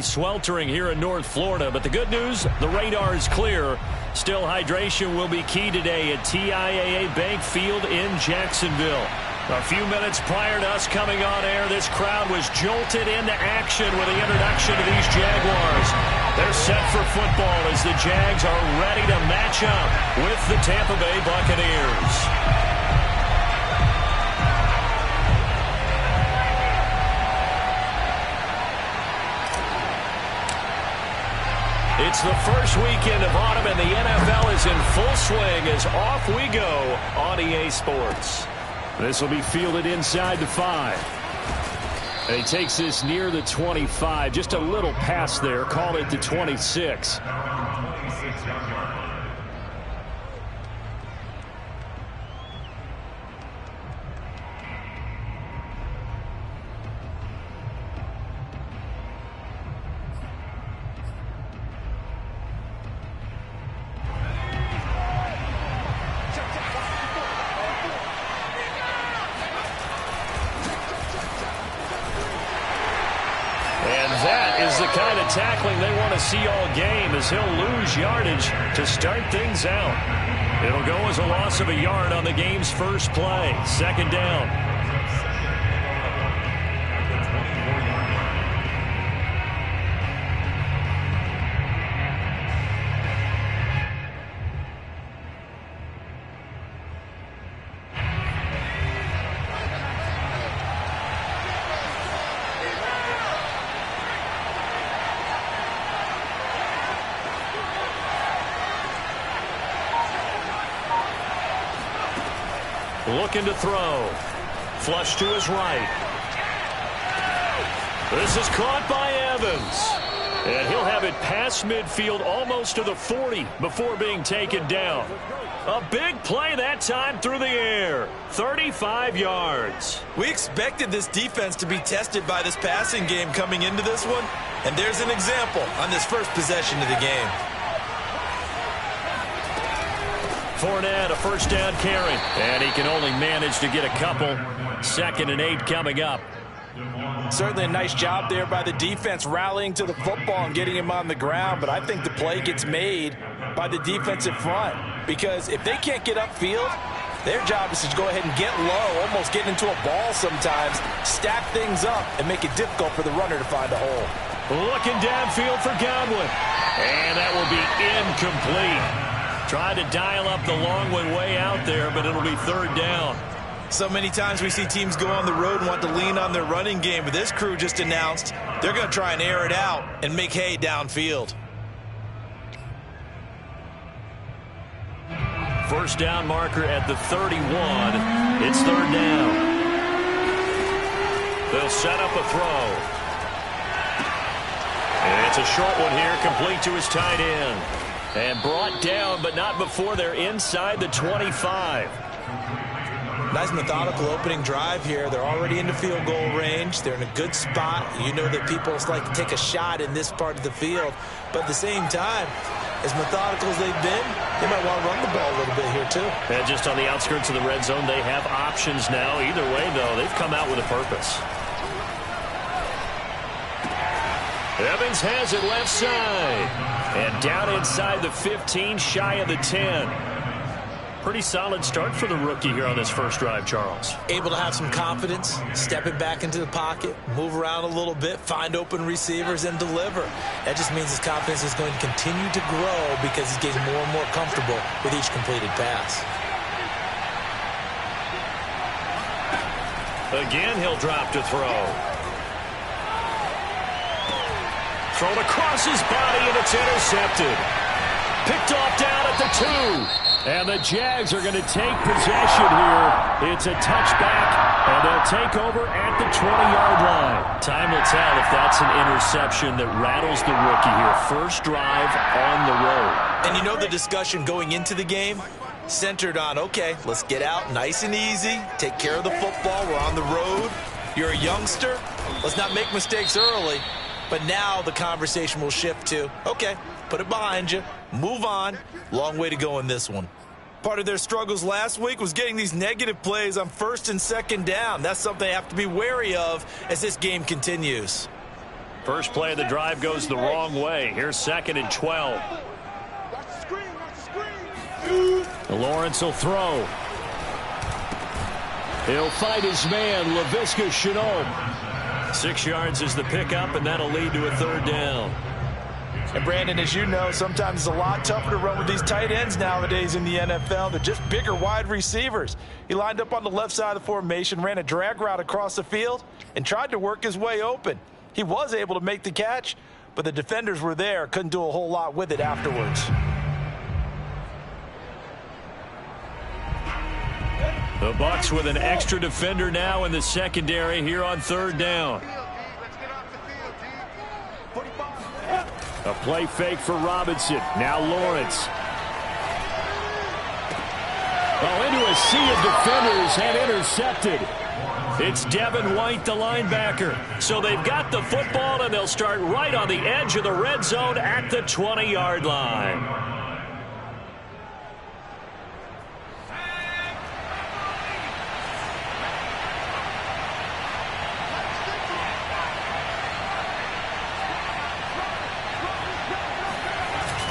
Sweltering here in North Florida, but the good news, the radar is clear. Still, hydration will be key today at TIAA Bank Field in Jacksonville. A few minutes prior to us coming on air, this crowd was jolted into action with the introduction of these Jaguars. They're set for football as the Jags are ready to match up with the Tampa Bay Buccaneers. It's the first weekend of autumn, and the NFL is in full swing as off we go on EA Sports. This will be fielded inside the 5. And he takes this near the 25. Just a little pass there. Call it the 26. Tackling they want to see all game as he'll lose yardage to start things out. It'll go as a loss of a yard on the game's first play. Second down. Looking to throw. Flush to his right. This is caught by Evans. And he'll have it past midfield almost to the 40 before being taken down. A big play that time through the air. 35 yards. We expected this defense to be tested by this passing game coming into this one. And there's an example on this first possession of the game. Fournette, a first down carry. And he can only manage to get a couple. 2nd and 8 coming up. Certainly a nice job there by the defense rallying to the football and getting him on the ground. But I think the play gets made by the defensive front. Because if they can't get upfield, their job is to go ahead and get low, almost get into a ball sometimes, stack things up, and make it difficult for the runner to find a hole. Looking downfield for Godwin. And that will be incomplete. Tried to dial up the long one way out there, but it'll be 3rd down. So many times we see teams go on the road and want to lean on their running game, but this crew just announced they're going to try and air it out and make hay downfield. First down marker at the 31. It's 3rd down. They'll set up a throw. And it's a short one here, complete to his tight end. And brought down, but not before they're inside the 25. Nice methodical opening drive here. They're already into field goal range. They're in a good spot. You know that people like to take a shot in this part of the field. But at the same time, as methodical as they've been, they might want to run the ball a little bit here too. And just on the outskirts of the red zone, they have options now. Either way, though, they've come out with a purpose. Evans has it left side. And down inside the 15, shy of the 10. Pretty solid start for the rookie here on this first drive, Charles. Able to have some confidence, stepping back into the pocket, move around a little bit, find open receivers, and deliver. That just means his confidence is going to continue to grow because he's getting more and more comfortable with each completed pass. Again, he'll drop to throw. Thrown across his body, and it's intercepted. Picked off down at the 2. And the Jags are going to take possession here. It's a touchback, and they'll take over at the 20-yard line. Time will tell if that's an interception that rattles the rookie here. First drive on the road. And you know the discussion going into the game centered on, okay, let's get out nice and easy, take care of the football. We're on the road. You're a youngster. Let's not make mistakes early. But now the conversation will shift to, okay, put it behind you, move on. Long way to go in this one. Part of their struggles last week was getting these negative plays on 1st and 2nd down. That's something they have to be wary of as this game continues. First play of the drive goes the wrong way. Here's 2nd and 12. Lawrence will throw. He'll fight his man, Laviska Shenault. 6 yards is the pickup, and that'll lead to a 3rd down. And Brandon, as you know, sometimes it's a lot tougher to run with these tight ends nowadays in the NFL. They're just bigger wide receivers. He lined up on the left side of the formation, ran a drag route across the field, and tried to work his way open. He was able to make the catch, but the defenders were there, couldn't do a whole lot with it afterwards. The Bucs with an extra defender now in the secondary here on 3rd down. A play fake for Robinson. Now Lawrence. Oh, into a sea of defenders and intercepted. It's Devin White, the linebacker. So they've got the football, and they'll start right on the edge of the red zone at the 20-yard line.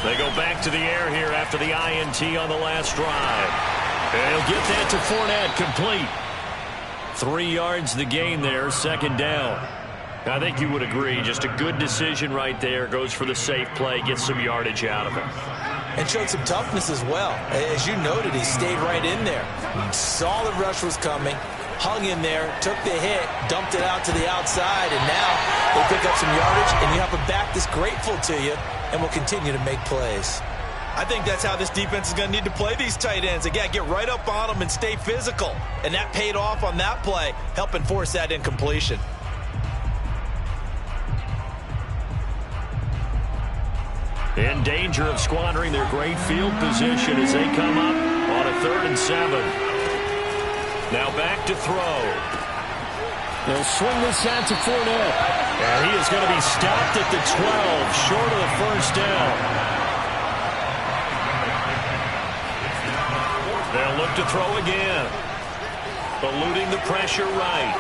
They go back to the air here after the INT on the last drive. And he'll get that to Fournette, complete. 3 yards the gain there, 2nd down. I think you would agree, just a good decision right there. Goes for the safe play, gets some yardage out of it. And showed some toughness as well. As you noted, he stayed right in there. Saw the rush was coming, hung in there, took the hit, dumped it out to the outside, and now they pick up some yardage, and you have a back that's grateful to you and will continue to make plays. I think that's how this defense is going to need to play these tight ends. Again, get right up on them and stay physical. And that paid off on that play, helping force that incompletion. In danger of squandering their great field position as they come up on a 3rd and 7. Now back to throw. They'll swing this out to Fournette. And he is going to be stopped at the 12, short of the 1st down. They'll look to throw again. Eluding the pressure right.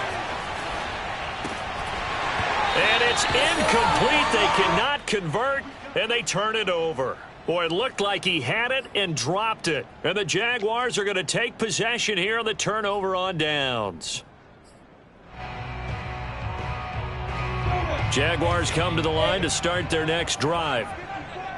And it's incomplete. They cannot convert, and they turn it over. Boy, it looked like he had it and dropped it. And the Jaguars are going to take possession here on the turnover on downs. Jaguars come to the line to start their next drive.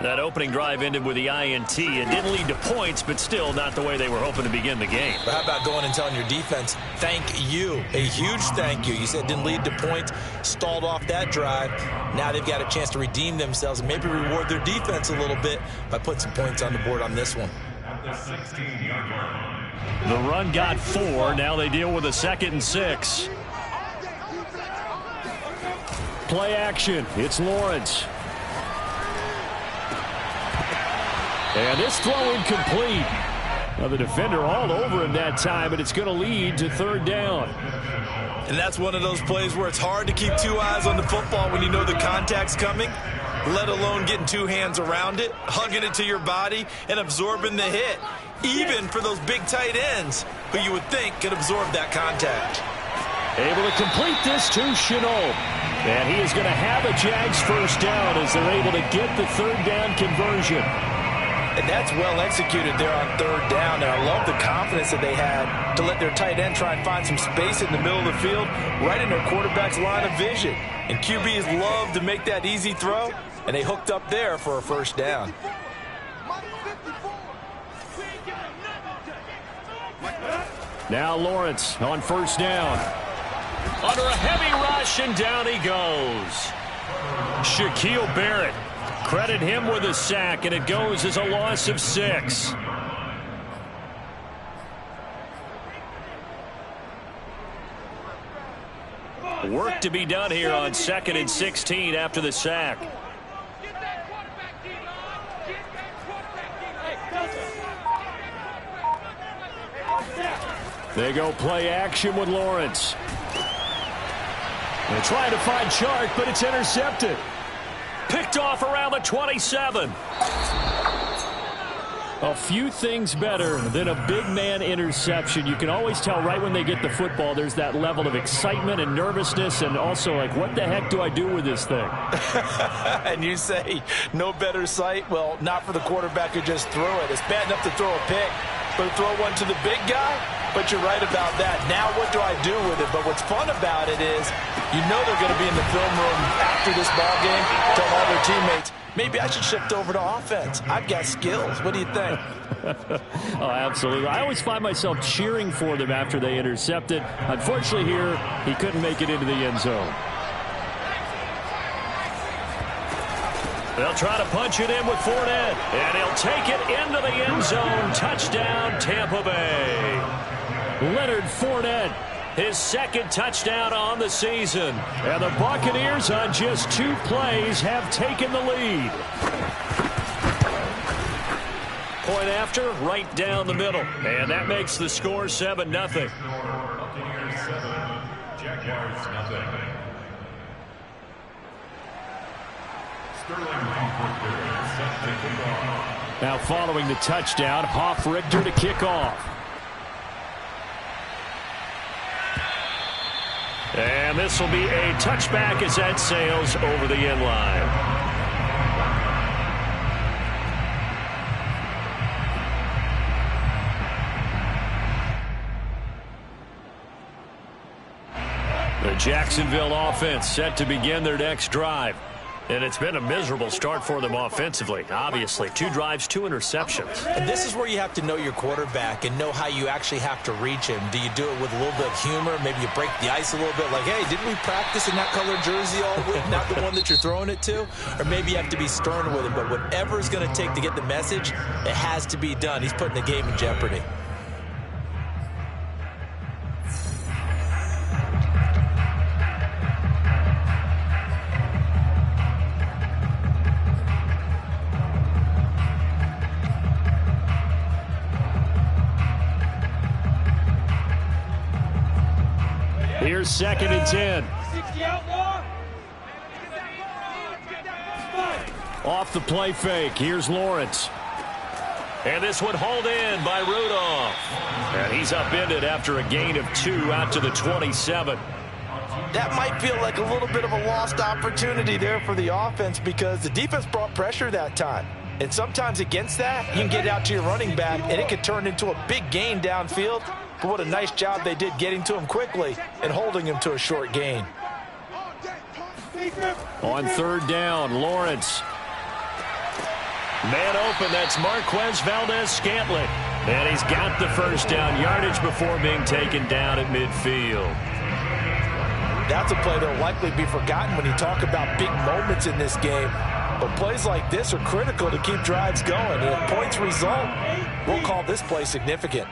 That opening drive ended with the INT. It didn't lead to points, but still not the way they were hoping to begin the game. But how about going and telling your defense, thank you, a huge thank you. You said it didn't lead to points, stalled off that drive. Now they've got a chance to redeem themselves and maybe reward their defense a little bit by putting some points on the board on this one. The run got 4. Now they deal with a 2nd and 6. Play action. It's Lawrence. And this throw incomplete. Now the defender all over him that time, but it's going to lead to 3rd down. And that's one of those plays where it's hard to keep 2 eyes on the football when you know the contact's coming, let alone getting 2 hands around it, hugging it to your body, and absorbing the hit, even for those big tight ends who you would think could absorb that contact. Able to complete this to Shenault. And he is going to have a Jags 1st down as they're able to get the 3rd down conversion. And that's well executed there on 3rd down. And I love the confidence that they had to let their tight end try and find some space in the middle of the field, right in their quarterback's line of vision. And QBs love to make that easy throw, and they hooked up there for a 1st down. Now Lawrence on 1st down. Under a heavy rush, and down he goes. Shaquille Barrett. Credit him with a sack, and it goes as a loss of 6. Work to be done here on 2nd and 16 after the sack. They go play action with Lawrence. They're trying to find Chark, but it's intercepted. Picked off around the 27. A few things better than a big man interception. You can always tell right when they get the football, there's that level of excitement and nervousness, and also like, what the heck do I do with this thing? And you say no better sight? Well, not for the quarterback who just threw it. It's bad enough to throw a pick, but to throw one to the big guy? But you're right about that. Now what do I do with it? But what's fun about it is you know they're going to be in the film room after this ball game, tell all their teammates, maybe I should shift over to offense. I've got skills. What do you think? Oh, absolutely. I always find myself cheering for them after they intercept it. Unfortunately here, he couldn't make it into the end zone. They'll try to punch it in with Fournette, and he'll take it into the end zone. Touchdown, Tampa Bay. Leonard Fournette, his second touchdown on the season. And the Buccaneers on just 2 plays have taken the lead. Point after, right down the middle. And that makes the score 7-0. Buccaneers 7, Jaguars 0. Sterling Hoff-Richter set to kick off. Now following the touchdown, Hoff-Richter to kick off. And this will be a touchback as that sails over the end line. The Jacksonville offense set to begin their next drive. And it's been a miserable start for them offensively, obviously. 2 drives, 2 interceptions. And this is where you have to know your quarterback and know how you actually have to reach him. Do you do it with a little bit of humor? Maybe you break the ice a little bit, like, hey, didn't we practice in that colored jersey all week, not the one that you're throwing it to? Or maybe you have to be stern with him. But whatever it's going to take to get the message, it has to be done. He's putting the game in jeopardy. Here's 2nd and 10. Off the play fake. Here's Lawrence. And this one hauled in by Rudolph. And he's upended after a gain of 2 out to the 27. That might feel like a little bit of a lost opportunity there for the offense because the defense brought pressure that time. And sometimes against that, you can get it out to your running back, and it could turn into a big gain downfield. But what a nice job they did getting to him quickly and holding him to a short gain. On 3rd down, Lawrence. Man open, that's Marquez Valdez-Scantling. And he's got the first down yardage before being taken down at midfield. That's a play that will likely be forgotten when you talk about big moments in this game. But plays like this are critical to keep drives going. And if points result, we'll call this play significant.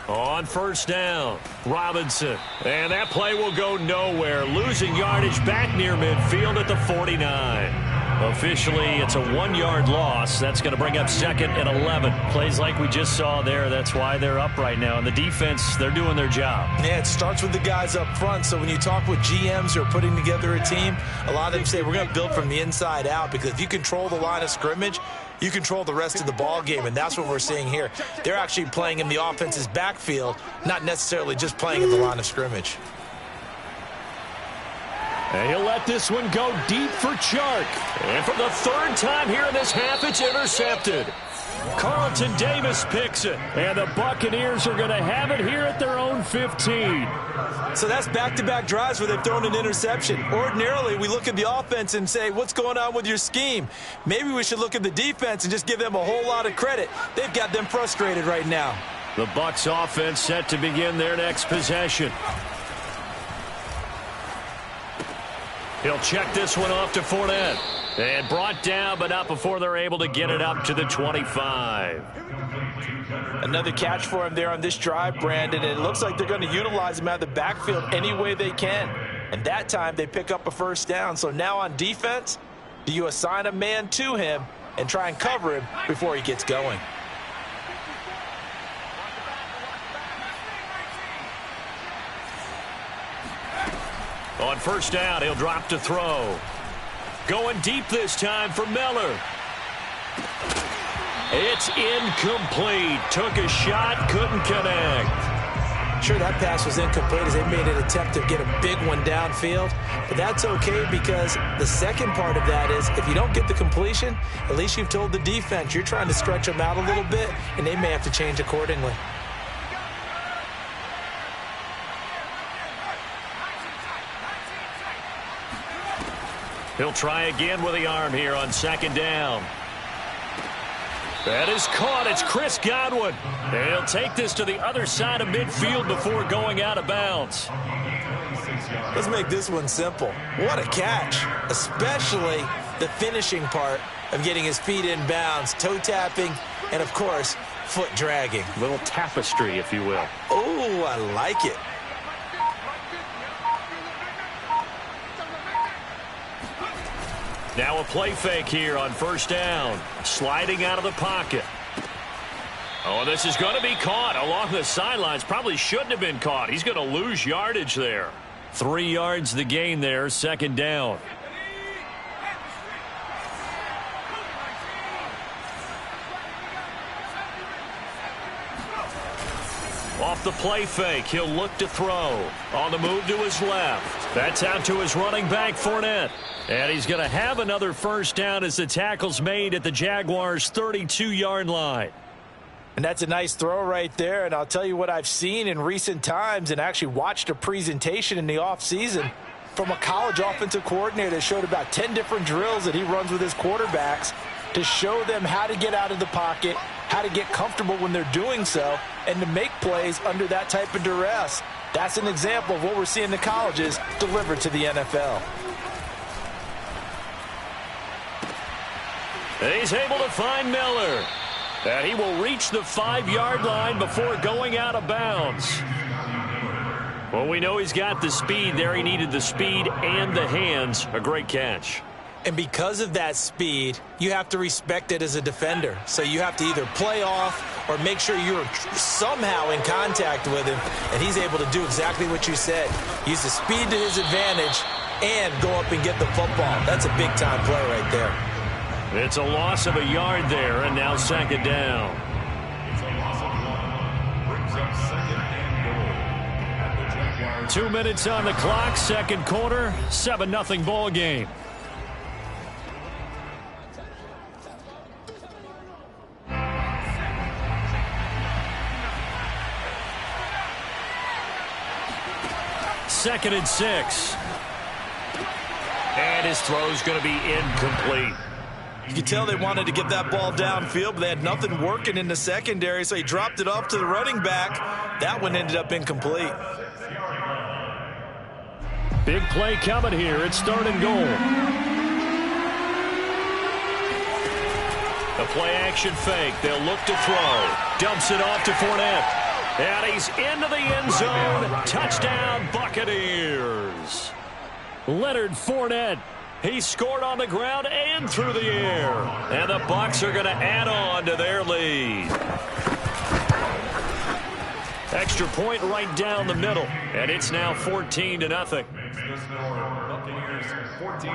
On 1st down, Robinson. And that play will go nowhere. Losing yardage back near midfield at the 49. Officially, it's a 1-yard loss. That's going to bring up 2nd and 11. Plays like we just saw there. That's why they're up right now. And the defense, they're doing their job. Yeah, it starts with the guys up front. So when you talk with GMs who are putting together a team, a lot of them say we're going to build from the inside out because if you control the line of scrimmage, you control the rest of the ball game, and that's what we're seeing here. They're actually playing in the offense's backfield, not necessarily just playing in the line of scrimmage. And he'll let this one go deep for Chark. And for the 3rd time here in this half, it's intercepted. Carlton Davis picks it. And the Buccaneers are going to have it here at their own 15. So that's back-to-back drives where they've thrown an interception. Ordinarily, we look at the offense and say, what's going on with your scheme? Maybe we should look at the defense and just give them a whole lot of credit. They've got them frustrated right now. The Bucs offense set to begin their next possession. He'll check this one off to Fournette. And brought down, but not before they're able to get it up to the 25. Another catch for him there on this drive, Brandon. And it looks like they're going to utilize him out of the backfield any way they can. And that time they pick up a 1st down. So now on defense, do you assign a man to him and try and cover him before he gets going? On first down, he'll drop to throw. Going deep this time for Miller. It's incomplete. Took a shot, couldn't connect. Sure, that pass was incomplete as they made an attempt to get a big one downfield. But that's okay because the second part of that is if you don't get the completion, at least you've told the defense you're trying to stretch them out a little bit, and they may have to change accordingly. He'll try again with the arm here on second down. That is caught. It's Chris Godwin. He'll take this to the other side of midfield before going out of bounds. Let's make this one simple. What a catch, especially the finishing part of getting his feet in bounds, toe tapping, and, of course, foot dragging. Little tapestry, if you will. Oh, I like it. Now a play fake here on first down. Sliding out of the pocket. Oh, this is going to be caught along the sidelines. Probably shouldn't have been caught. He's going to lose yardage there. 3 yards the gain there, second down. Off the play fake, he'll look to throw. On the move to his left. That's out to his running back, Fournette. And he's going to have another first down as the tackle's made at the Jaguars' 32-yard line. And that's a nice throw right there. And I'll tell you what I've seen in recent times and actually watched a presentation in the offseason from a college offensive coordinator that showed about 10 different drills that he runs with his quarterbacks to show them how to get out of the pocket, how to get comfortable when they're doing so, and to make plays under that type of duress. That's an example of what we're seeing the colleges deliver to the NFL. He's able to find Miller. And he will reach the 5-yard line before going out of bounds. Well, we know he's got the speed there. He needed the speed and the hands. A great catch. And because of that speed, you have to respect it as a defender. So you have to either play off or make sure you're somehow in contact with him. And he's able to do exactly what you said. Use the speed to his advantage and go up and get the football. That's a big-time play right there. It's a loss of a yard there, and now second down. It's a loss of 1. Brings up second and goal at the Jaguars. 2 minutes on the clock, second quarter, 7-0 ball game. Second and 6. And his throw's going to be incomplete. You could tell they wanted to get that ball downfield, but they had nothing working in the secondary, so he dropped it off to the running back. That one ended up incomplete. Big play coming here. It's third and goal. The play action fake. They'll look to throw. Dumps it off to Fournette. And he's into the end zone. Touchdown, Buccaneers. Leonard Fournette. He scored on the ground and through the air. And the Bucs are going to add on to their lead. Extra point right down the middle. And it's now 14-0. Makes the score Buccaneers 14,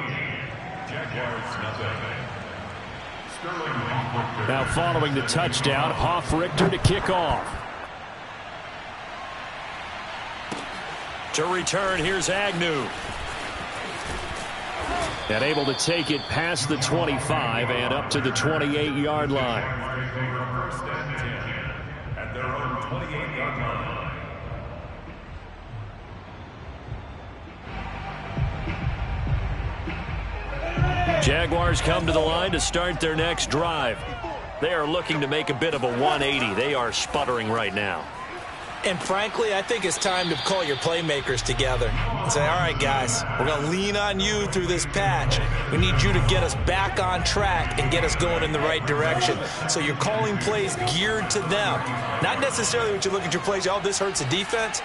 Jaguars 0. Sterling Hoffrichter. Now following the touchdown, Hoffrichter to kick off. To return, here's Agnew. And able to take it past the 25 and up to the 28-yard line. First and 10 at their own 28-yard line. Jaguars come to the line to start their next drive. They are looking to make a bit of a 180. They are sputtering right now. And frankly, I think it's time to call your playmakers together and say, all right, guys, we're going to lean on you through this patch. We need you to get us back on track and get us going in the right direction. So you're calling plays geared to them. Not necessarily what you look at your plays, oh, this hurts the defense.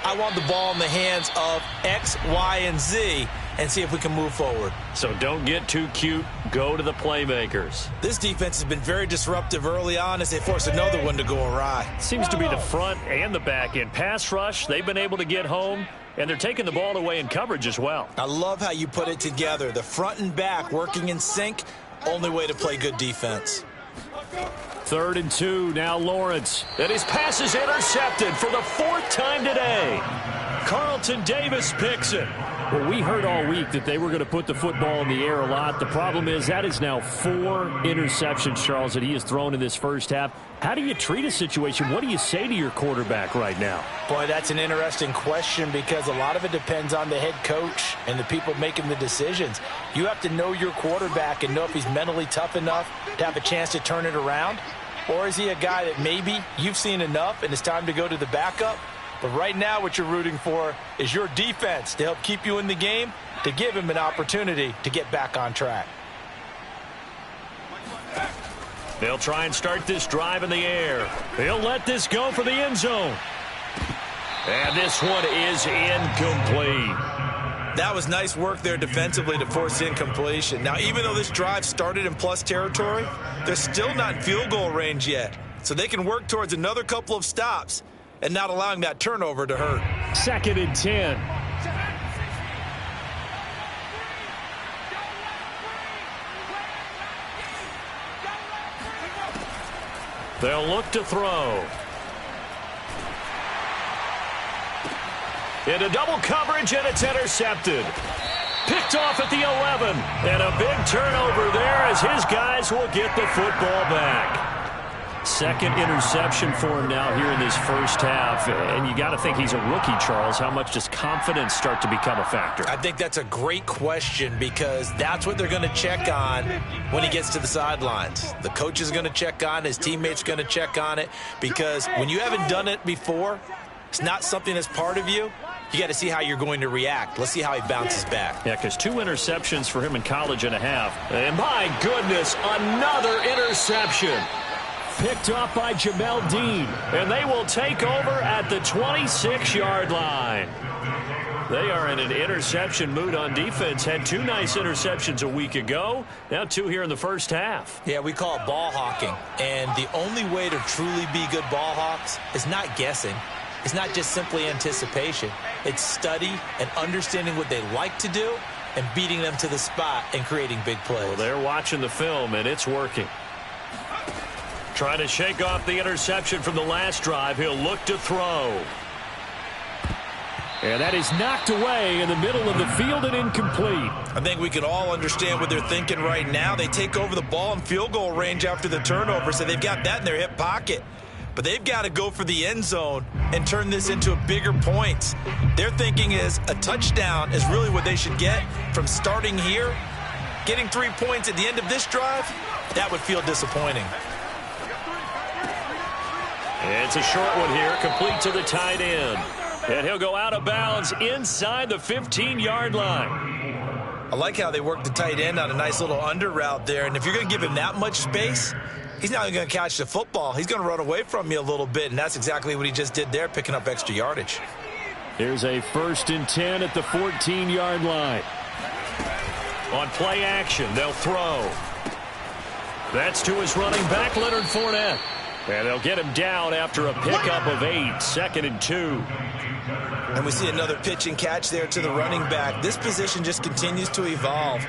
I want the ball in the hands of X, Y, and Z. and see if we can move forward. So don't get too cute. Go to the playmakers. This defense has been very disruptive early on as they force another one to go awry. Seems to be the front and the back end. Pass rush, they've been able to get home, and they're taking the ball away in coverage as well. I love how you put it together. The front and back working in sync, only way to play good defense. 3rd and 2, now Lawrence. And his pass is intercepted for the 4th time today. Carlton Davis picks it. Well, we heard all week that they were going to put the football in the air a lot. The problem is that is now 4 interceptions, Charles, that he has thrown in this first half. How do you treat a situation? What do you say to your quarterback right now? Boy, that's an interesting question because a lot of it depends on the head coach and the people making the decisions. You have to know your quarterback and know if he's mentally tough enough to have a chance to turn it around. Or is he a guy that maybe you've seen enough and it's time to go to the backup? But right now what you're rooting for is your defense to help keep you in the game, to give him an opportunity to get back on track. They'll try and start this drive in the air. They'll let this go for the end zone. And this one is incomplete. That was nice work there defensively to force incompletion. Now, even though this drive started in plus territory, they're still not in field goal range yet. So they can work towards another couple of stops and not allowing that turnover to hurt. 2nd and 10. They'll look to throw. Into double coverage, and it's intercepted. Picked off at the 11. And a big turnover there as his guys will get the football back. 2nd interception for him now here in this first half. And you got to think he's a rookie, Charles. How much does confidence start to become a factor? I think that's a great question because that's what they're going to check on when he gets to the sidelines. The coach is going to check on it. His teammates are going to check on it because when you haven't done it before, it's not something that's part of you. You got to see how you're going to react. Let's see how he bounces back. Yeah, because 2 interceptions for him in college and a half. And my goodness, another interception. Picked off by Jamel Dean. And they will take over at the 26-yard line. They are in an interception mood on defense. Had 2 nice interceptions a week ago. Now 2 here in the first half. Yeah, we call it ball hawking. And the only way to truly be good ball hawks is not guessing. It's not just simply anticipation. It's study and understanding what they like to do and beating them to the spot and creating big plays. Well, they're watching the film, and it's working. Trying to shake off the interception from the last drive. He'll look to throw. And that is knocked away in the middle of the field and incomplete. I think we can all understand what they're thinking right now. They take over the ball in field goal range after the turnover, so they've got that in their hip pocket. But they've got to go for the end zone and turn this into a bigger points. Their thinking is a touchdown is really what they should get from starting here. Getting 3 points at the end of this drive, that would feel disappointing. It's a short one here, complete to the tight end. And he'll go out of bounds inside the 15-yard line. I like how they work the tight end on a nice little under route there. And if you're going to give him that much space, he's not going to catch the football. He's going to run away from you a little bit, and that's exactly what he just did there, picking up extra yardage. Here's a 1st and 10 at the 14-yard line. On play action, they'll throw. That's to his running back, Leonard Fournette. And they'll get him down after a pickup of 8, 2nd and 2. And we see another pitch and catch there to the running back. This position just continues to evolve.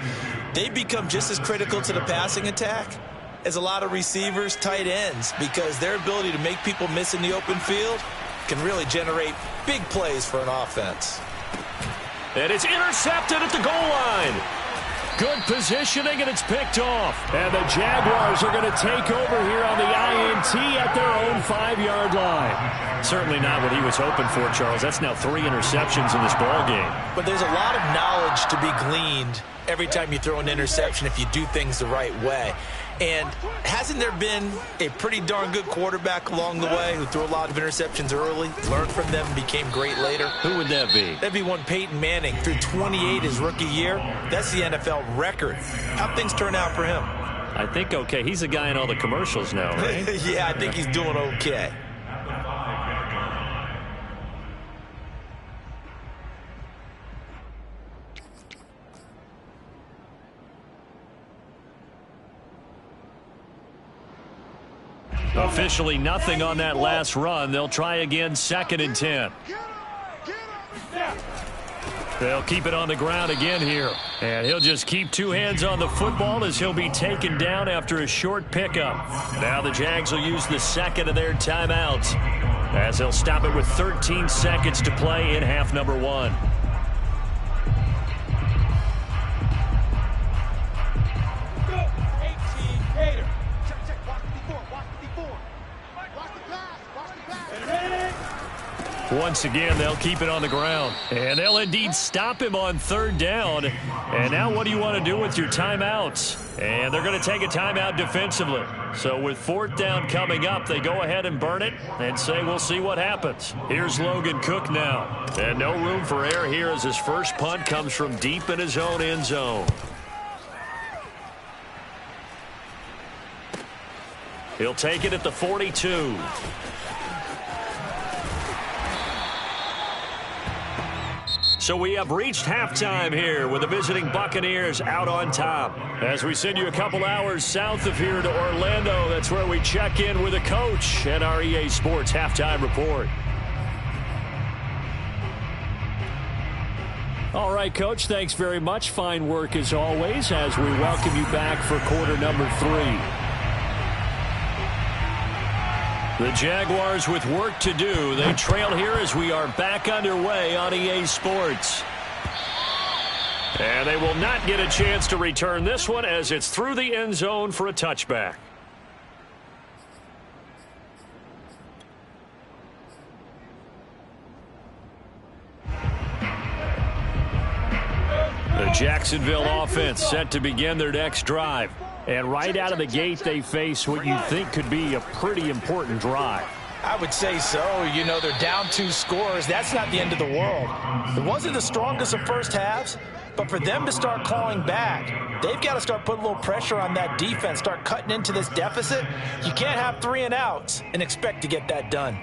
They become just as critical to the passing attack as a lot of receivers, tight ends, because their ability to make people miss in the open field can really generate big plays for an offense. And it's intercepted at the goal line. Good positioning, and it's picked off. And the Jaguars are going to take over here on the INT at their own 5-yard line. Certainly not what he was hoping for, Charles. That's now 3 interceptions in this ball game. But there's a lot of knowledge to be gleaned every time you throw an interception if you do things the right way. And hasn't there been a pretty darn good quarterback along the way who threw a lot of interceptions early, learned from them, became great later? Who would that be? That'd be one Peyton Manning. Threw 28 his rookie year. That's the NFL record. How'd things turn out for him? I think okay. He's a guy in all the commercials now, right? Yeah, I think he's doing okay. officially nothing on that last run. They'll try again, 2nd and 10. They'll keep it on the ground again here. And he'll just keep 2 hands on the football as he'll be taken down after a short pickup. Now the Jags will use the second of their timeouts as they'll stop it with 13 seconds to play in half number 1. Once again, they'll keep it on the ground. And they'll indeed stop him on 3rd down. And now what do you want to do with your timeouts? And they're going to take a timeout defensively. So with 4th down coming up, they go ahead and burn it and say we'll see what happens. Here's Logan Cook now. And no room for error here as his first punt comes from deep in his own end zone. He'll take it at the 42. So we have reached halftime here with the visiting Buccaneers out on top. As we send you a couple hours south of here to Orlando, that's where we check in with the coach and our EA Sports Halftime Report. All right, Coach, thanks very much. Fine work as always as we welcome you back for quarter number 3. The Jaguars with work to do. They trail here as we are back underway on EA Sports. And they will not get a chance to return this one as it's through the end zone for a touchback. The Jacksonville offense set to begin their next drive. And right out of the gate, they face what you think could be a pretty important drive. I would say so. You know, they're down 2 scores. That's not the end of the world. It wasn't the strongest of first halves, but for them to start clawing back, they've got to start putting a little pressure on that defense, start cutting into this deficit. You can't have 3 and outs and expect to get that done.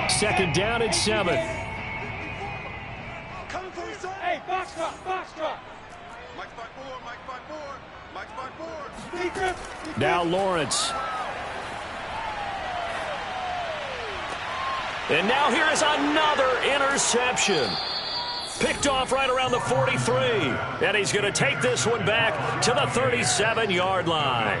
Second down and 7. Hey, box drop, box drop. Mike 5-4, Mike 5-4, Mike 5-4. Now Lawrence. And now here is another interception. Picked off right around the 43. And he's going to take this one back to the 37-yard line.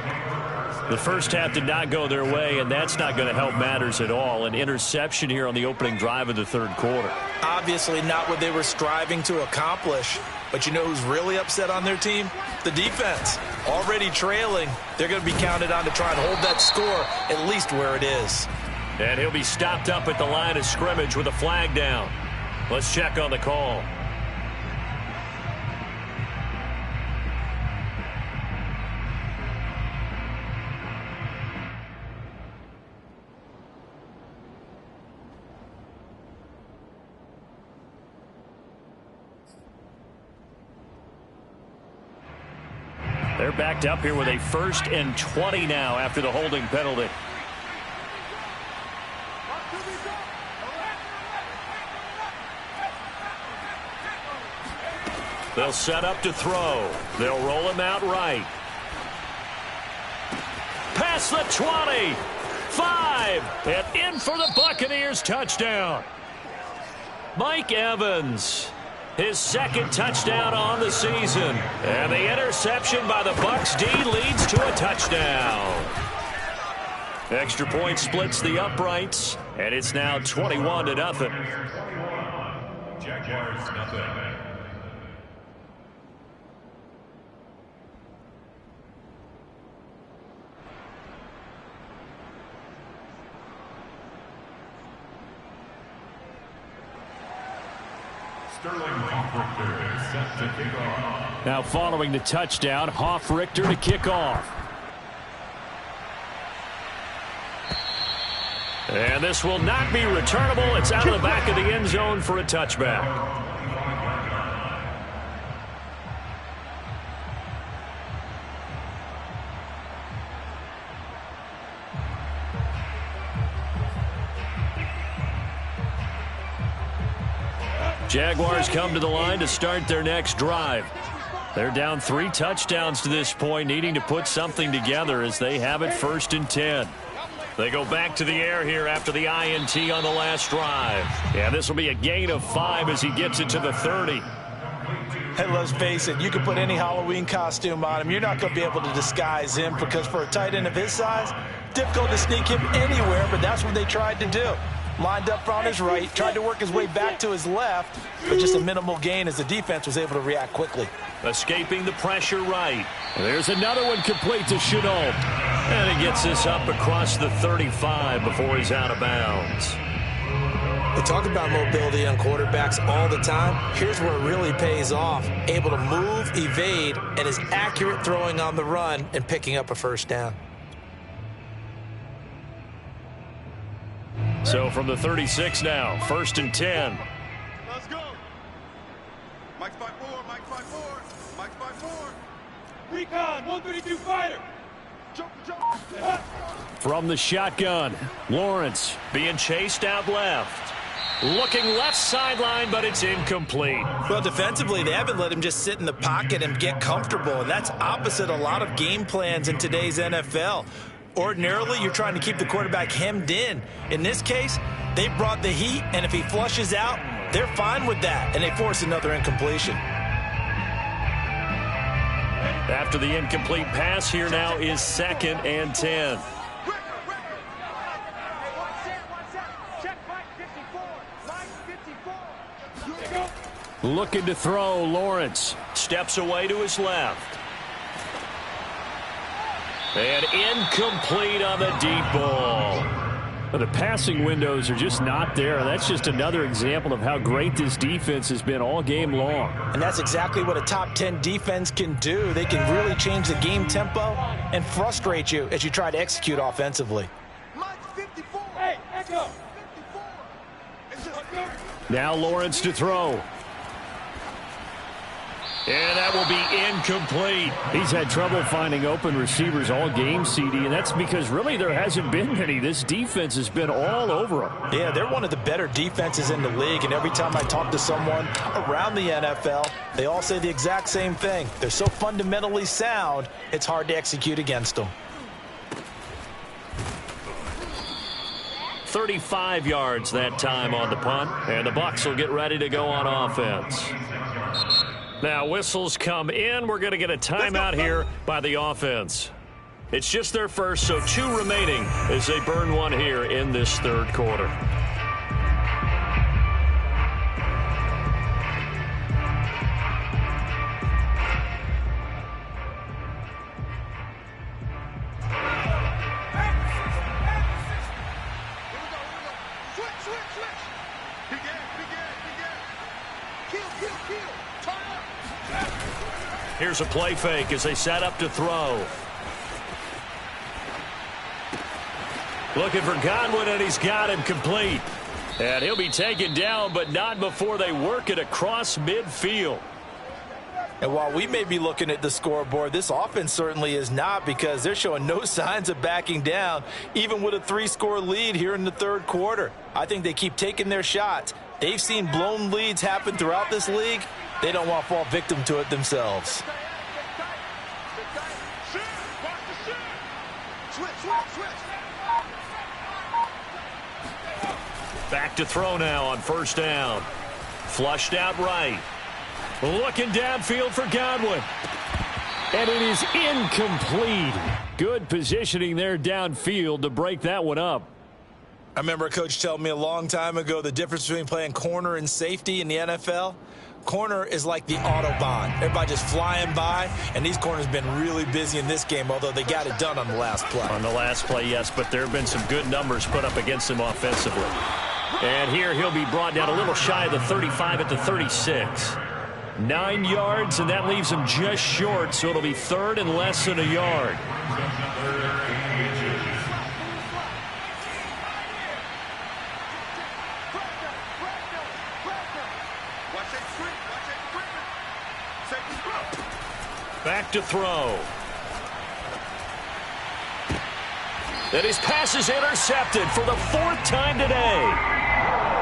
The first half did not go their way, and that's not going to help matters at all. An interception here on the opening drive of the 3rd quarter. Obviously not what they were striving to accomplish. But you know who's really upset on their team? The defense. Already trailing. They're going to be counted on to try and hold that score at least where it is. And he'll be stopped up at the line of scrimmage with a flag down. Let's check on the call. They're backed up here with a 1st and 20 now after the holding penalty. They'll set up to throw. They'll roll him out right. Past the 20. 5. And in for the Buccaneers touchdown. Mike Evans. His 2nd touchdown on the season. And the interception by the Bucs D leads to a touchdown. Extra point splits the uprights, and it's now 21-0. Jaguars nothing. Sterling Hoffrichter is set to kick off. Now following the touchdown, Hoffrichter to kick off. And this will not be returnable. It's out of the back of the end zone for a touchback. Jaguars come to the line to start their next drive. They're down 3 touchdowns to this point, needing to put something together as they have it 1st and 10. They go back to the air here after the INT on the last drive. Yeah, this will be a gain of 5 as he gets it to the 30. Hey, let's face it, you can put any Halloween costume on him. You're not going to be able to disguise him because for a tight end of his size, difficult to sneak him anywhere, but that's what they tried to do. Lined up on his right, tried to work his way back to his left, but just a minimal gain as the defense was able to react quickly. Escaping the pressure right. There's another one complete to Shenault. And he gets this up across the 35 before he's out of bounds. We talk about mobility on quarterbacks all the time. Here's where it really pays off. Able to move, evade, and is accurate throwing on the run and picking up a first down. So from the 36 now, 1st and 10. Let's go. Mike's 5-4, Mike's 5-4, Mike's 5-4. Recon, 132 fighter. Jump. From the shotgun, Lawrence being chased out left. Looking left sideline, but it's incomplete. Well, defensively, they haven't let him just sit in the pocket and get comfortable, and that's opposite a lot of game plans in today's NFL. Ordinarily, you're trying to keep the quarterback hemmed in. In this case, they brought the heat, and if he flushes out, they're fine with that, and they force another incompletion. After the incomplete pass, here now is 2nd and 10. Looking to throw, Lawrence steps away to his left. And incomplete on the deep ball. The passing windows are just not there. That's just another example of how great this defense has been all game long. And that's exactly what a top 10 defense can do. They can really change the game tempo and frustrate you as you try to execute offensively. Hey, Echo. Now Lawrence to throw. And that will be incomplete. He's had trouble finding open receivers all game, CD, and that's because really there hasn't been many. This defense has been all over them. Yeah, they're one of the better defenses in the league, and every time I talk to someone around the NFL, they all say the exact same thing. They're so fundamentally sound, it's hard to execute against them. 35 yards that time on the punt, and the Bucs will get ready to go on offense. Now whistles come in. We're going to get a timeout here by the offense. It's just their first, so 2 remaining as they burn one here in this 3rd quarter. Here's a play fake as they set up to throw. Looking for Godwin, and he's got him complete. And he'll be taken down, but not before they work it across midfield. And while we may be looking at the scoreboard, this offense certainly is not, because they're showing no signs of backing down, even with a 3-score lead here in the 3rd quarter. I think they keep taking their shots. They've seen blown leads happen throughout this league. They don't want to fall victim to it themselves. Back to throw now on 1st down. Flushed out right. Looking downfield for Godwin. And it is incomplete. Good positioning there downfield to break that one up. I remember a coach telling me a long time ago the difference between playing corner and safety in the NFL. Corner is like the Autobahn. Everybody just flying by, and these corners have been really busy in this game, although they got it done on the last play. On the last play, yes, but there have been some good numbers put up against him offensively. And here he'll be brought down a little shy of the 35 at the 36. 9 yards, and that leaves him just short, so it'll be 3rd and less than a yard. Back to throw. And his pass is intercepted for the 4th time today.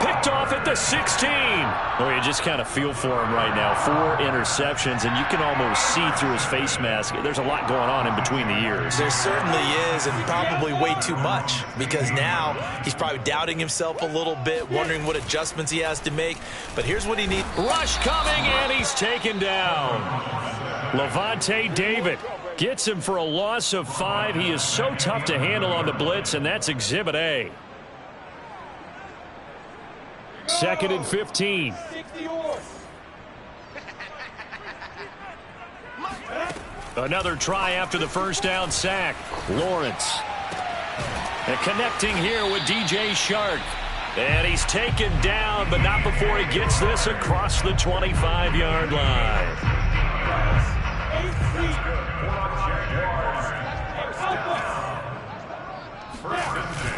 Picked picked off at the 16. Oh, you just kind of feel for him right now. 4 interceptions, and you can almost see through his face mask. There's a lot going on in between the ears. There certainly is, and probably way too much, because now he's probably doubting himself a little bit, wondering what adjustments he has to make. But here's what he needs. Rush coming, and he's taken down. Lavonte David gets him for a loss of 5. He is so tough to handle on the blitz, and that's Exhibit A. 2nd and 15. Another try after the first down sack. Lawrence. And connecting here with DJ Shark. And he's taken down, but not before he gets this across the 25-yard line.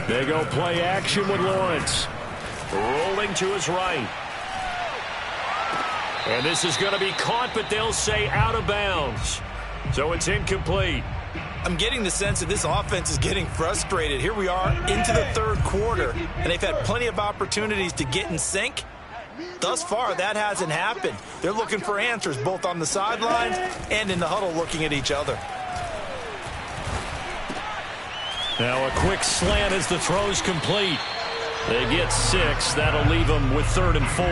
They go play action with Lawrence. Rolling to his right. And this is going to be caught, but they'll say out of bounds. So it's incomplete. I'm getting the sense that this offense is getting frustrated. Here we are into the 3rd quarter, and they've had plenty of opportunities to get in sync. Thus far, that hasn't happened. They're looking for answers both on the sidelines and in the huddle looking at each other. Now a quick slant as the throw's complete. They get 6. That'll leave them with 3rd and 4.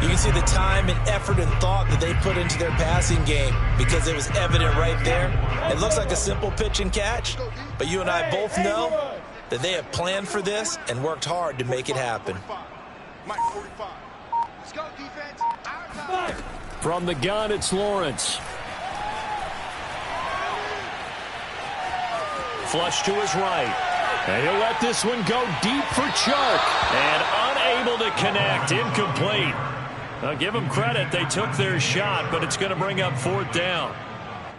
You can see the time and effort and thought that they put into their passing game because it was evident right there. It looks like a simple pitch and catch, but you and I both know that they have planned for this and worked hard to make it happen. From the gun, it's Lawrence. Flush to his right. And he'll let this one go deep for Chark. And unable to connect. Incomplete. Now, give them credit. They took their shot, but it's going to bring up 4th down.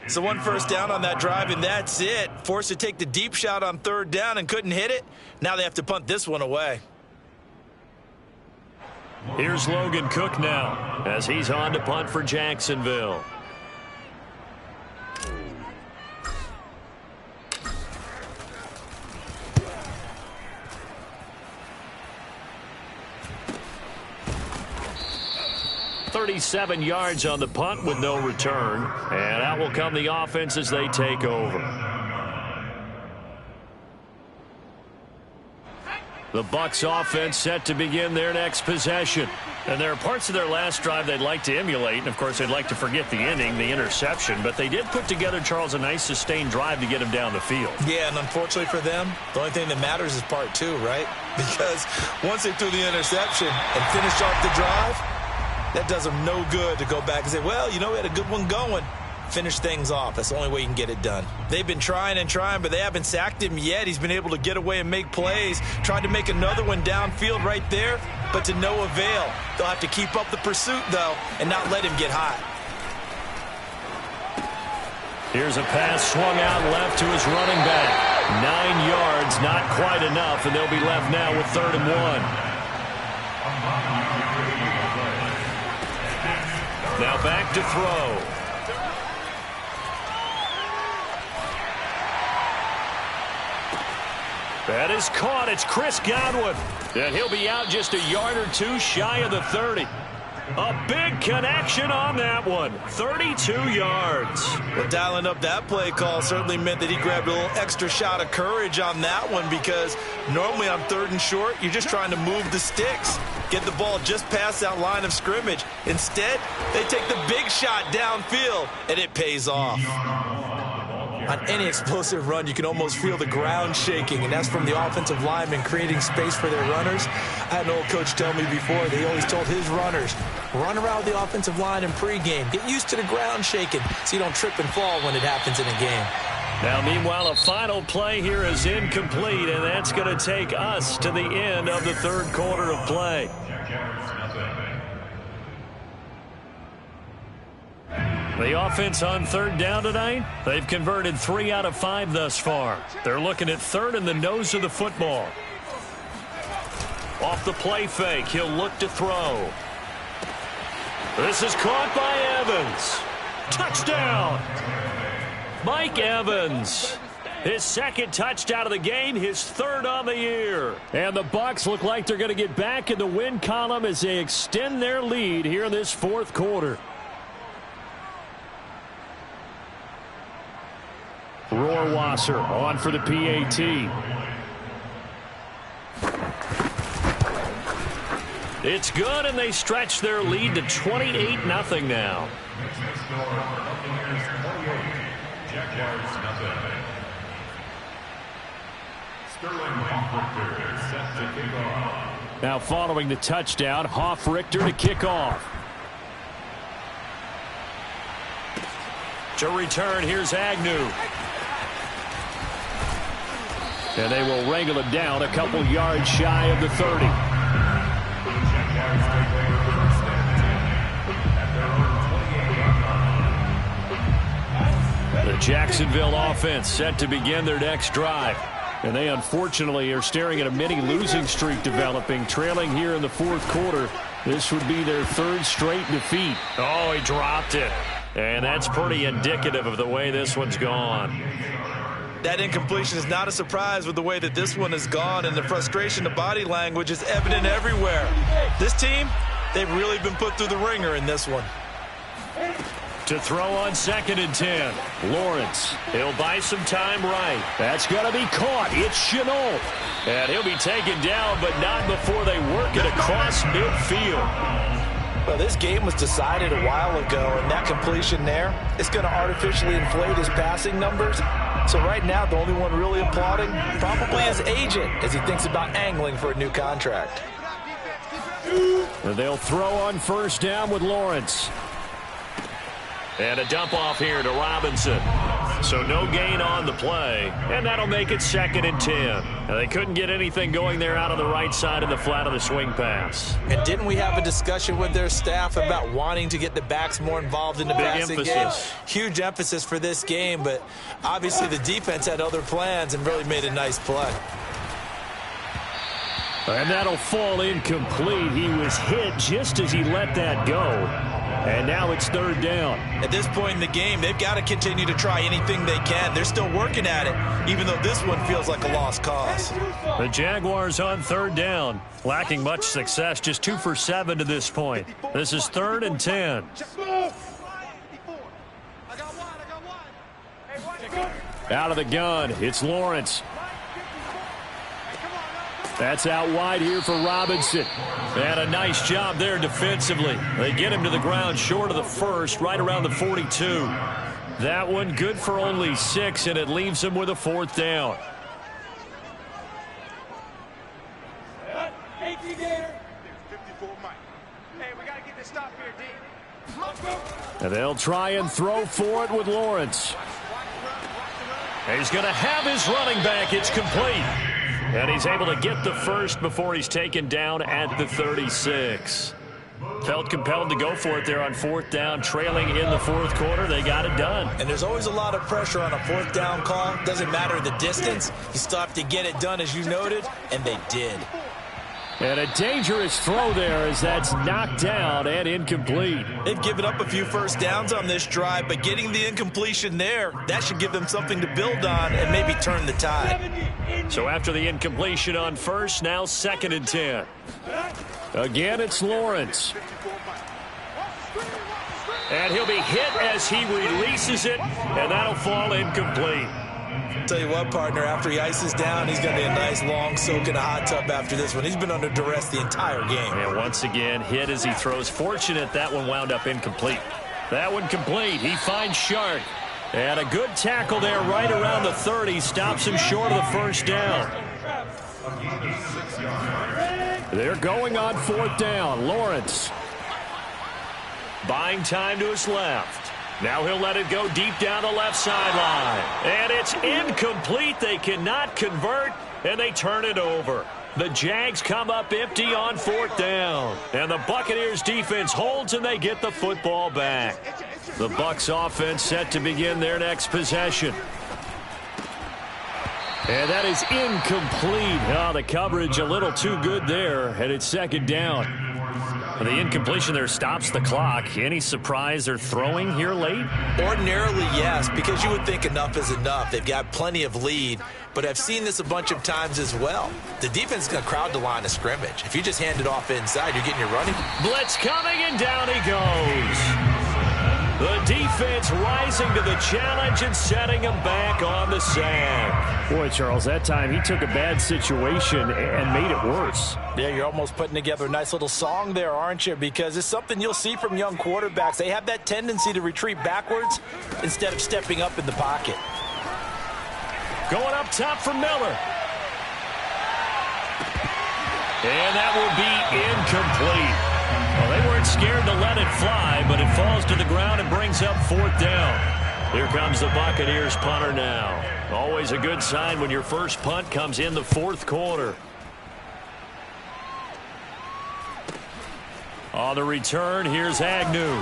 So 1 first down on that drive, and that's it. Forced to take the deep shot on 3rd down and couldn't hit it. Now they have to punt this one away. Here's Logan Cook now as he's on to punt for Jacksonville. .37 yards on the punt with no return. And out will come the offense as they take over. The Bucs offense set to begin their next possession. And there are parts of their last drive they'd like to emulate. And, of course, they'd like to forget the ending, the interception. But they did put together, Charles, a nice sustained drive to get him down the field. Yeah, and unfortunately for them, the only thing that matters is part 2, right? Because once they threw the interception and finished off the drive, that does them no good to go back and say, well, you know, we had a good one going. Finish things off. That's the only way you can get it done. They've been trying and trying, but they haven't sacked him yet. He's been able to get away and make plays. Tried to make another one downfield right there, but to no avail. They'll have to keep up the pursuit, though, and not let him get hot. Here's a pass swung out left to his running back. 9 yards, not quite enough, and they'll be left now with 3rd and 1. Now back to throw. That is caught. It's Chris Godwin. And he'll be out just a yard or 2 shy of the 30. A big connection on that one. 32 yards. Well, dialing up that play call certainly meant that he grabbed a little extra shot of courage on that one, because normally on 3rd and short, you're just trying to move the sticks, get the ball just past that line of scrimmage. Instead, they take the big shot downfield, and it pays off. On any explosive run, you can almost feel the ground shaking, and that's from the offensive linemen creating space for their runners. I had an old coach tell me before, they always told his runners, run around the offensive line in pregame. Get used to the ground shaking so you don't trip and fall when it happens in a game. Now, meanwhile, a final play here is incomplete, and that's going to take us to the end of the 3rd quarter of play. The offense on 3rd down tonight, they've converted 3 out of 5 thus far. They're looking at 3rd and the nose of the football. Off the play fake, he'll look to throw. This is caught by Evans. Touchdown! Mike Evans. His second touchdown of the game, his third on the year. And the Bucs look like they're going to get back in the win column as they extend their lead here in this fourth quarter. Rohrwasser on for the PAT. It's good, and they stretch their lead to 28-0 now. Now following the touchdown, Hofrichter to kick off. To return, here's Agnew. And they will wrangle it down a couple yards shy of the 30. The Jacksonville offense set to begin their next drive. And they unfortunately are staring at a mini losing streak developing, trailing here in the fourth quarter. This would be their third straight defeat. Oh, he dropped it. And that's pretty indicative of the way this one's gone. That incompletion is not a surprise with the way that this one has gone, and the frustration, the body language is evident everywhere. This team, they've really been put through the ringer in this one. To throw on 2nd and 10. Lawrence. He'll buy some time right. That's going to be caught. It's Shenault. And he'll be taken down, but not before they work it across midfield. Well, this game was decided a while ago, and that completion there is going to artificially inflate his passing numbers. So right now, the only one really applauding probably his agent as he thinks about angling for a new contract. And they'll throw on 1st down with Lawrence. And a dump off here to Robinson. So no gain on the play, and that'll make it 2nd and 10. Now, they couldn't get anything going there out on the right side of the flat of the swing pass. And didn't we have a discussion with their staff about wanting to get the backs more involved in the passing game? Huge emphasis for this game, but obviously the defense had other plans and really made a nice play. And that'll fall incomplete. He was hit just as he let that go. And now it's 3rd down. At this point in the game, they've got to continue to try anything they can. They're still working at it, even though this one feels like a lost cause. The Jaguars on 3rd down. Lacking much success, just 2 for 7 to this point. This is 3rd and 10. Out of the gun, it's Lawrence. That's out wide here for Robinson. And a nice job there defensively. They get him to the ground short of the first, right around the 42. That one good for only 6, and it leaves him with a 4th down. Hey, we got to get this stop here, D. And they'll try and throw for it with Lawrence. He's going to have his running back. It's complete. And he's able to get the first before he's taken down at the 36. Felt compelled to go for it there on 4th down, trailing in the fourth quarter. They got it done. And there's always a lot of pressure on a 4th down call. Doesn't matter the distance. You still have to get it done, as you noted, and they did. And a dangerous throw there as that's knocked down and incomplete. They've given up a few first downs on this drive, but getting the incompletion there, that should give them something to build on and maybe turn the tide. So after the incompletion on 1st, now 2nd and 10. Again, it's Lawrence. And he'll be hit as he releases it, and that'll fall incomplete. Tell you what, partner, after he ices down, he's going to be a nice long soak in a hot tub after this one. He's been under duress the entire game. And once again, hit as he throws. Fortunate that one wound up incomplete. That one complete. He finds Shark. And a good tackle there right around the 30. Stops him short of the 1st down. They're going on 4th down. Lawrence. Buying time to his left. Now he'll let it go deep down the left sideline. And it's incomplete. They cannot convert, and they turn it over. The Jags come up empty on 4th down. And the Buccaneers defense holds, and they get the football back. The Bucs offense set to begin their next possession. And that is incomplete. Oh, the coverage a little too good there, and it's 2nd down. The incompletion there stops the clock. Any surprise they're throwing here late? Ordinarily, yes, because you would think enough is enough. They've got plenty of lead, but I've seen this a bunch of times as well. The defense is going to crowd the line of scrimmage. If you just hand it off inside, you're getting your running. Blitz coming, and down he goes. The defense rising to the challenge and setting him back on the sack. Boy, Charles, that time he took a bad situation and made it worse. Yeah, you're almost putting together a nice little song there, aren't you? Because it's something you'll see from young quarterbacks. They have that tendency to retreat backwards instead of stepping up in the pocket. Going up top for Miller. And that will be incomplete. Well, they weren't scared to let it fly, but it falls to the ground and brings up 4th down. Here comes the Buccaneers punter now. Always a good sign when your first punt comes in the 4th quarter. On the return, here's Agnew.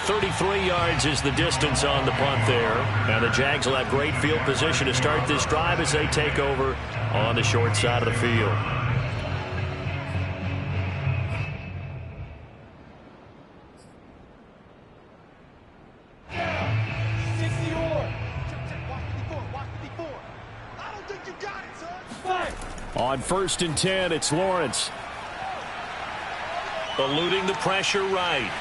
33 yards is the distance on the punt there. Now the Jags will have great field position to start this drive as they take over on the short side of the field. On 1st and 10, it's Lawrence. Eluding the pressure right.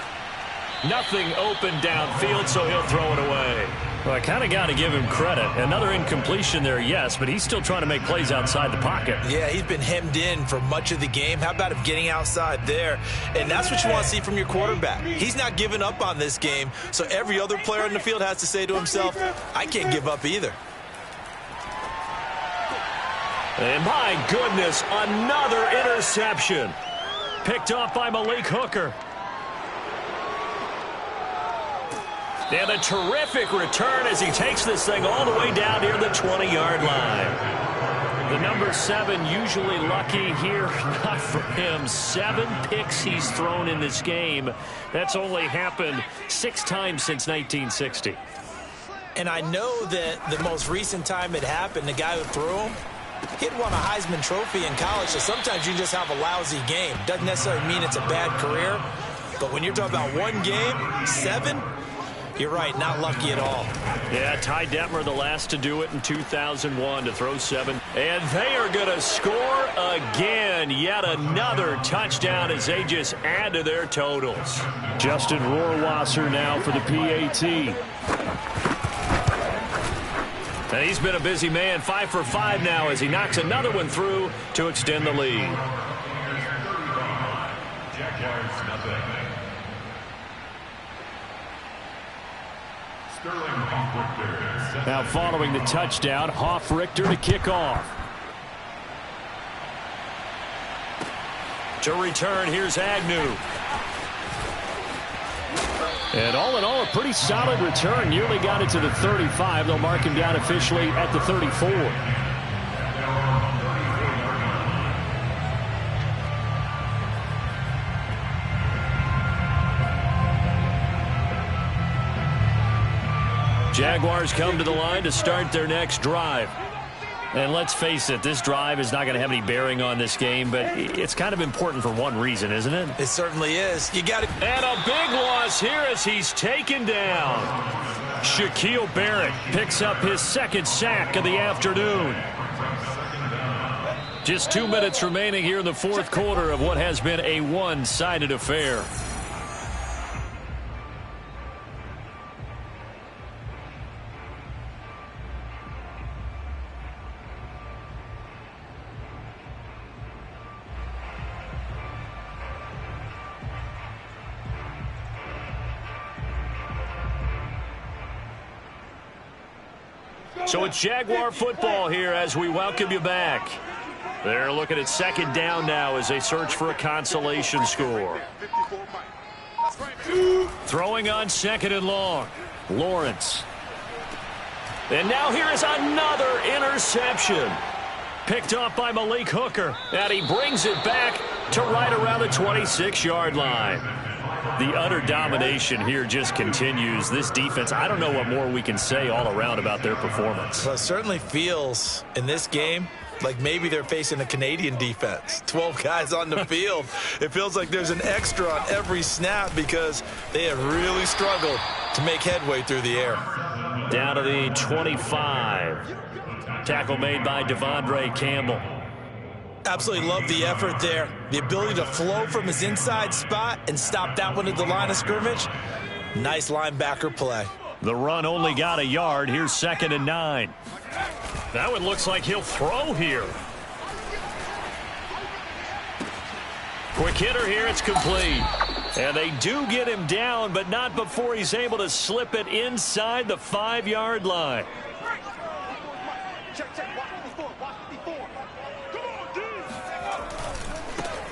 Nothing open downfield, so he'll throw it away. Well, I kind of got to give him credit. Another incompletion there, yes, but he's still trying to make plays outside the pocket. Yeah, he's been hemmed in for much of the game. How about him getting outside there? And that's what you want to see from your quarterback. He's not giving up on this game, so every other player on the field has to say to himself, I can't give up either. And my goodness, another interception. Picked off by Malik Hooker. And a terrific return as he takes this thing all the way down near the 20-yard line. The number 7 usually lucky here. Not for him. 7 picks he's thrown in this game. That's only happened 6 times since 1960. And I know that the most recent time it happened, the guy who threw him, he'd won a Heisman Trophy in college, so sometimes you just have a lousy game. Doesn't necessarily mean it's a bad career, but when you're talking about one game, 7, you're right, not lucky at all. Yeah, Ty Detmer, the last to do it in 2001, to throw 7. And they are going to score again. Yet another touchdown as they just add to their totals. Justin Rohrwasser now for the PAT. And he's been a busy man, 5 for 5 now as he knocks another one through to extend the lead. Now following the touchdown, Hoff-Richter to kick off. To return, here's Agnew. And all in all, a pretty solid return. Nearly got it to the 35. They'll mark him down officially at the 34. Jaguars come to the line to start their next drive. And let's face it, this drive is not going to have any bearing on this game, but it's kind of important for one reason, isn't it? It certainly is. You got to. And a big loss here as he's taken down. Shaquille Barrett picks up his 2nd sack of the afternoon. Just 2 minutes remaining here in the 4th quarter of what has been a one-sided affair. So it's Jaguar football here as we welcome you back. They're looking at 2nd down now as they search for a consolation score. Throwing on 2nd and long. Lawrence. And now here is another interception. Picked off by Malik Hooker. And he brings it back to right around the 26-yard line. The utter domination here just continues. This defense, I don't know what more we can say all around about their performance. Well, it certainly feels in this game like maybe they're facing a Canadian defense. 12 guys on the field. It feels like there's an extra on every snap because they have really struggled to make headway through the air. Down to the 25. Tackle made by Devondre Campbell. Absolutely love the effort there. The ability to flow from his inside spot and stop that one at the line of scrimmage. Nice linebacker play. The run only got a yard. Here's 2nd and 9. That one looks like he'll throw here. Quick hitter here. It's complete. And they do get him down, but not before he's able to slip it inside the 5-yard line. Check, check. Watch 54. Watch 54. Come on, dude.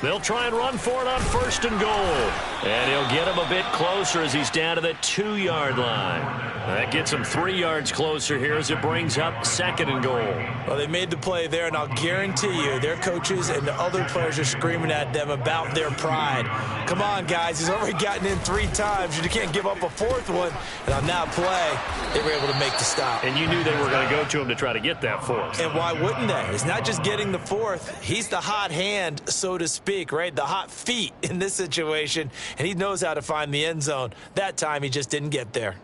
They'll try and run for it on 1st and goal. And he'll get him a bit closer as he's down to the 2-yard line. That gets him 3 yards closer here as it brings up 2nd and goal. Well, they made the play there, and I'll guarantee you their coaches and the other players are screaming at them about their pride. Come on, guys. He's already gotten in 3 times. You can't give up a 4th one. And on that play, they were able to make the stop. And you knew they were going to go to him to try to get that 4th. And why wouldn't they? It's not just getting the 4th. He's the hot hand, so to speak, right? The hot feet in this situation. And he knows how to find the end zone. That time, he just didn't get there.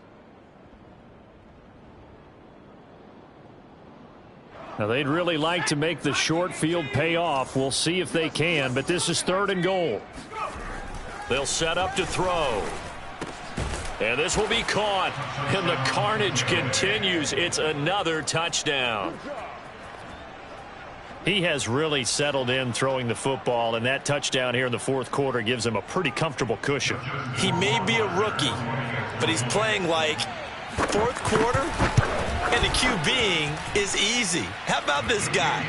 Now, they'd really like to make the short field pay off. We'll see if they can, but this is 3rd and goal. They'll set up to throw. And this will be caught. And the carnage continues. It's another touchdown. He has really settled in throwing the football, and that touchdown here in the 4th quarter gives him a pretty comfortable cushion. He may be a rookie, but he's playing like 4th quarter. And the QBing is easy. How about this guy?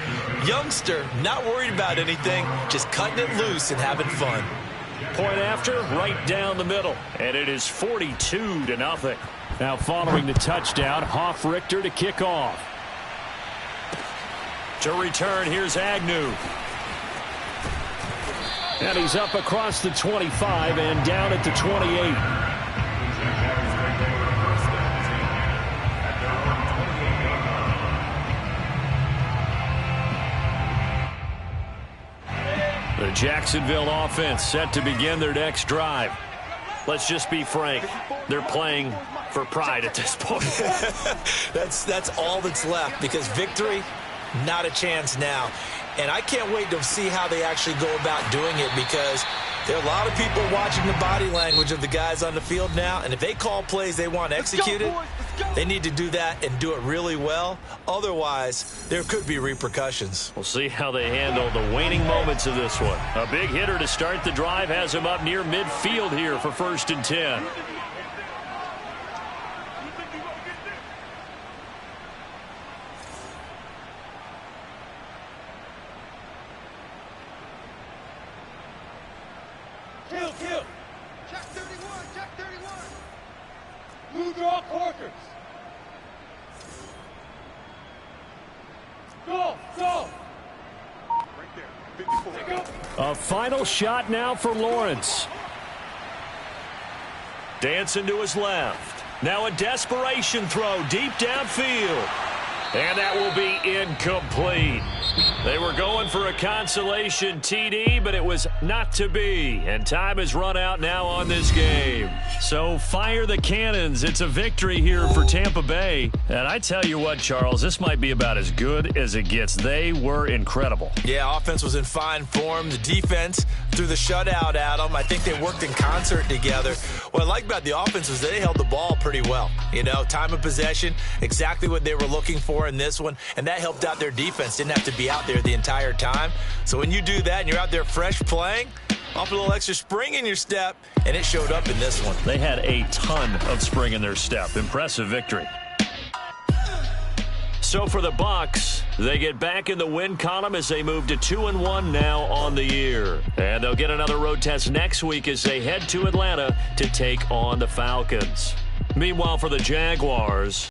Youngster, not worried about anything, just cutting it loose and having fun. Point after, right down the middle. And it is 42-0. Now following the touchdown, Hofrichter to kick off. To return, here's Agnew. And he's up across the 25 and down at the 28. The Jacksonville offense set to begin their next drive. Let's just be frank. They're playing for pride at this point. That's all that's left because victory, not a chance now. And I can't wait to see how they actually go about doing it because there are a lot of people watching the body language of the guys on the field now. And if they call plays they want executed, they need to do that and do it really well. Otherwise, there could be repercussions. We'll see how they handle the waning moments of this one. A big hitter to start the drive has him up near midfield here for 1st and 10. Kill. Check 31. Check 31. Blue draw Corkers. Go. Right there. 54. A final shot now for Lawrence. Dancing to his left. Now a desperation throw deep downfield. And that will be incomplete. They were going for a consolation TD, but it was not to be. And time has run out now on this game. So fire the cannons. It's a victory here for Tampa Bay. And I tell you what, Charles, this might be about as good as it gets. They were incredible. Yeah, offense was in fine form. The defense threw the shutout at them. I think they worked in concert together. What I like about the offense was they held the ball pretty well. You know, time of possession, exactly what they were looking for in this one, and that helped out their defense. Didn't have to be out there the entire time. So when you do that and you're out there fresh playing, off a little extra spring in your step, and it showed up in this one. They had a ton of spring in their step. Impressive victory. So for the Bucs, they get back in the win column as they move to 2-1 now on the year. And they'll get another road test next week as they head to Atlanta to take on the Falcons. Meanwhile, for the Jaguars,